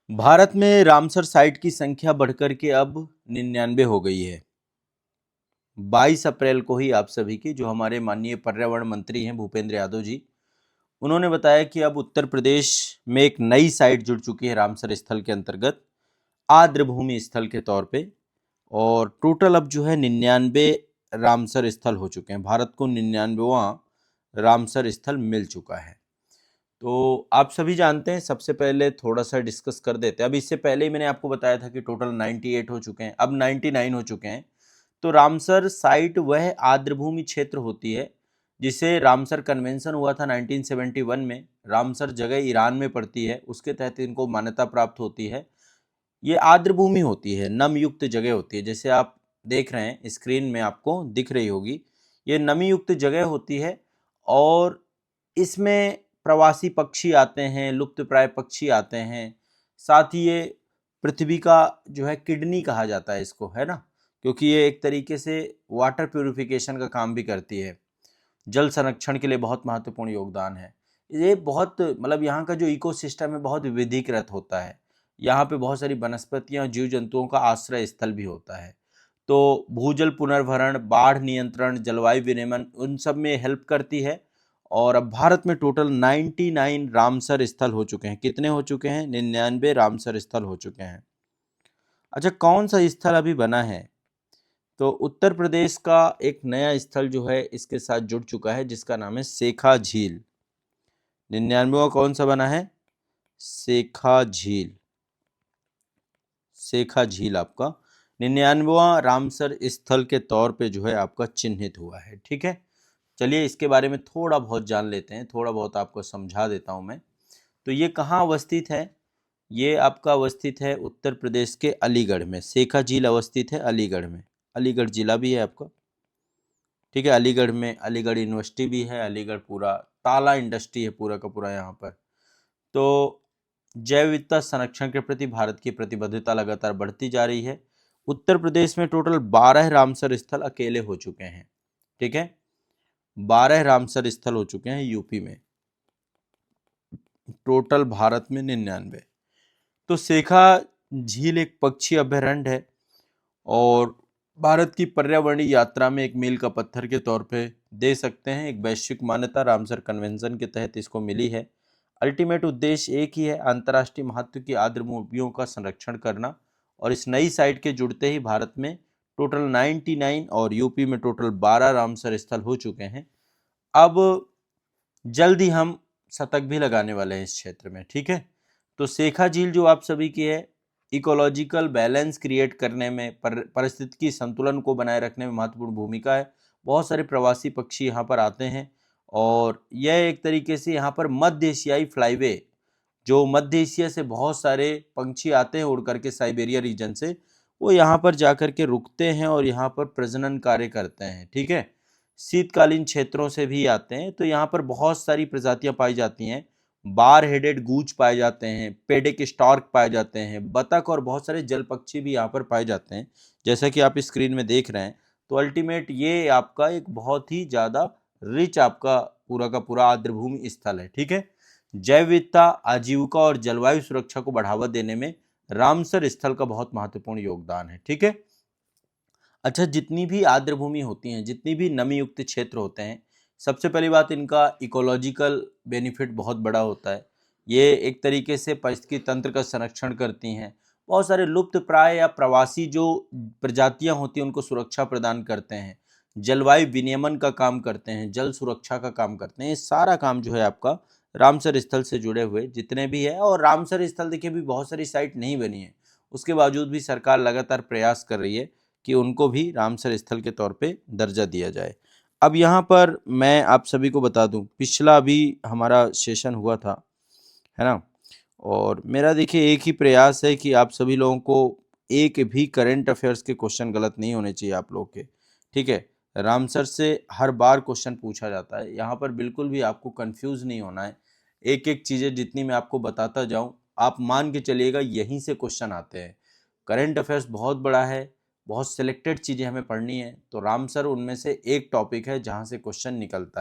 भारत में Ramsar site की संख्या बढ़कर के अब 99 हो गई है। 22 अप्रैल को ही आप सभी की जो हमारे माननीय पर्यावरण मंत्री हैं भूपेंद्र यादव जी, उन्होंने बताया कि अब उत्तर प्रदेश में एक नई साइट जुड़ चुकी है रामसर स्थल के अंतर्गत आर्द्र भूमि स्थल के तौर पे। और टोटल अब जो है 99 रामसर स्थल हो चुके हैं। भारत को 99वां रामसर स्थल मिल चुका है। तो आप सभी जानते हैं, सबसे पहले थोड़ा सा डिस्कस कर देते हैं। अब इससे पहले ही मैंने आपको बताया था कि टोटल 98 हो चुके हैं, अब 99 हो चुके हैं। तो रामसर साइट वह आर्द्रभूमि क्षेत्र होती है जिसे रामसर कन्वेंशन हुआ था 1971 में। रामसर जगह ईरान में पड़ती है, उसके तहत इनको मान्यता प्राप्त होती है। ये आर्द्रभूमि होती है, नम युक्त जगह होती है, जैसे आप देख रहे हैं स्क्रीन में आपको दिख रही होगी, ये नमी युक्त जगह होती है। और इसमें प्रवासी पक्षी आते हैं, लुप्तप्राय पक्षी आते हैं। साथ ही ये पृथ्वी का जो है किडनी कहा जाता है इसको, है ना, क्योंकि ये एक तरीके से वाटर प्यूरिफिकेशन का काम भी करती है। जल संरक्षण के लिए बहुत महत्वपूर्ण योगदान है। ये बहुत मतलब यहाँ का जो इकोसिस्टम है बहुत विविधीकृत होता है। यहाँ पे बहुत सारी वनस्पतियाँ, जीव जंतुओं का आश्रय स्थल भी होता है। तो भूजल पुनर्भरण, बाढ़ नियंत्रण, जलवायु विनियमन, उन सब में हेल्प करती है। और अब भारत में टोटल 99 रामसर स्थल हो चुके हैं। कितने हो चुके हैं? 99 रामसर स्थल हो चुके हैं। अच्छा, कौन सा स्थल अभी बना है? तो उत्तर प्रदेश का एक नया स्थल जो है इसके साथ जुड़ चुका है, जिसका नाम है सेखा झील। 99वां कौन सा बना है? सेखा झील। सेखा झील आपका 99वां रामसर स्थल के तौर पे जो है आपका चिन्हित हुआ है। ठीक है, चलिए इसके बारे में थोड़ा बहुत जान लेते हैं, थोड़ा बहुत आपको समझा देता हूं मैं। तो ये कहाँ अवस्थित है? ये आपका अवस्थित है उत्तर प्रदेश के अलीगढ़ में। सेखा झील अवस्थित है अलीगढ़ में। अलीगढ़ जिला भी है आपका। ठीक है, अलीगढ़ में अलीगढ़ यूनिवर्सिटी भी है। अलीगढ़ पूरा ताला इंडस्ट्री है पूरा का पूरा यहाँ पर। तो जैव विविधता संरक्षण के प्रति भारत की प्रतिबद्धता लगातार बढ़ती जा रही है। उत्तर प्रदेश में टोटल 12 रामसर स्थल अकेले हो चुके हैं। ठीक है, 12 रामसर स्थल हो चुके हैं यूपी में, टोटल भारत में 99। तो सेखा झील एक पक्षी अभयारण्य है और भारत की पर्यावरणीय यात्रा में एक मील का पत्थर के तौर पे दे सकते हैं। एक वैश्विक मान्यता रामसर कन्वेंशन के तहत इसको मिली है। अल्टीमेट उद्देश्य एक ही है, अंतर्राष्ट्रीय महत्व की आर्द्रभूमियों का संरक्षण करना। और इस नई साइट के जुड़ते ही भारत में टोटल 99 और यूपी में टोटल 12 रामसर स्थल हो चुके हैं। अब जल्द ही हम शतक भी लगाने वाले हैं इस क्षेत्र में। ठीक है, तो सेखा झील जो आप सभी की है, इकोलॉजिकल बैलेंस क्रिएट करने में, पारिस्थितिकी संतुलन को बनाए रखने में महत्वपूर्ण भूमिका है। बहुत सारे प्रवासी पक्षी यहाँ पर आते हैं और यह एक तरीके से यहाँ पर मध्य एशियाई फ्लाईवे, जो मध्य एशिया से बहुत सारे पंछी आते हैं उड़ करके साइबेरिया रीजन से, वो यहाँ पर जाकर के रुकते हैं और यहाँ पर प्रजनन कार्य करते हैं। ठीक है, शीतकालीन क्षेत्रों से भी आते हैं। तो यहाँ पर बहुत सारी प्रजातियां पाई जाती हैं। बार हेडेड गूज पाए जाते हैं, पेडिक स्टॉर्क पाए जाते हैं, बतख और बहुत सारे जल पक्षी भी यहाँ पर पाए जाते हैं, जैसा कि आप स्क्रीन में देख रहे हैं। तो अल्टीमेट ये आपका एक बहुत ही ज़्यादा रिच आपका पूरा का पूरा आर्द्रभूमि स्थल है। ठीक है, जैव विविधता, आजीविका और जलवायु सुरक्षा को बढ़ावा देने में रामसर स्थल का बहुत महत्वपूर्ण योगदान है। ठीक है, अच्छा, जितनी भी आर्द्रभूमि होती हैं, जितनी भी नमी युक्त क्षेत्र होते हैं, सबसे पहली बात इनका इकोलॉजिकल बेनिफिट बहुत बड़ा होता है। ये एक तरीके से पारिस्थितिकी तंत्र का संरक्षण करती हैं। बहुत सारे लुप्त प्राय या प्रवासी जो प्रजातियां होती हैं उनको सुरक्षा प्रदान करते हैं, जलवायु विनियमन का काम करते हैं, जल सुरक्षा का काम करते हैं। ये सारा काम जो है आपका रामसर स्थल से जुड़े हुए जितने भी है। और रामसर स्थल देखिए भी बहुत सारी साइट नहीं बनी है, उसके बावजूद भी सरकार लगातार प्रयास कर रही है कि उनको भी रामसर स्थल के तौर पे दर्जा दिया जाए। अब यहाँ पर मैं आप सभी को बता दूं, पिछला भी हमारा सेशन हुआ था, है ना, और मेरा देखिए एक ही प्रयास है कि आप सभी लोगों को एक भी करंट अफेयर्स के क्वेश्चन गलत नहीं होने चाहिए आप लोग के। ठीक है, रामसर से हर बार क्वेश्चन पूछा जाता है, यहाँ पर बिल्कुल भी आपको कंफ्यूज नहीं होना है। एक एक चीज़ें जितनी मैं आपको बताता जाऊँ, आप मान के चलिएगा यहीं से क्वेश्चन आते हैं। करंट अफेयर्स बहुत बड़ा है, बहुत सिलेक्टेड चीज़ें हमें पढ़नी है, तो रामसर उनमें से एक टॉपिक है जहाँ से क्वेश्चन निकलता है।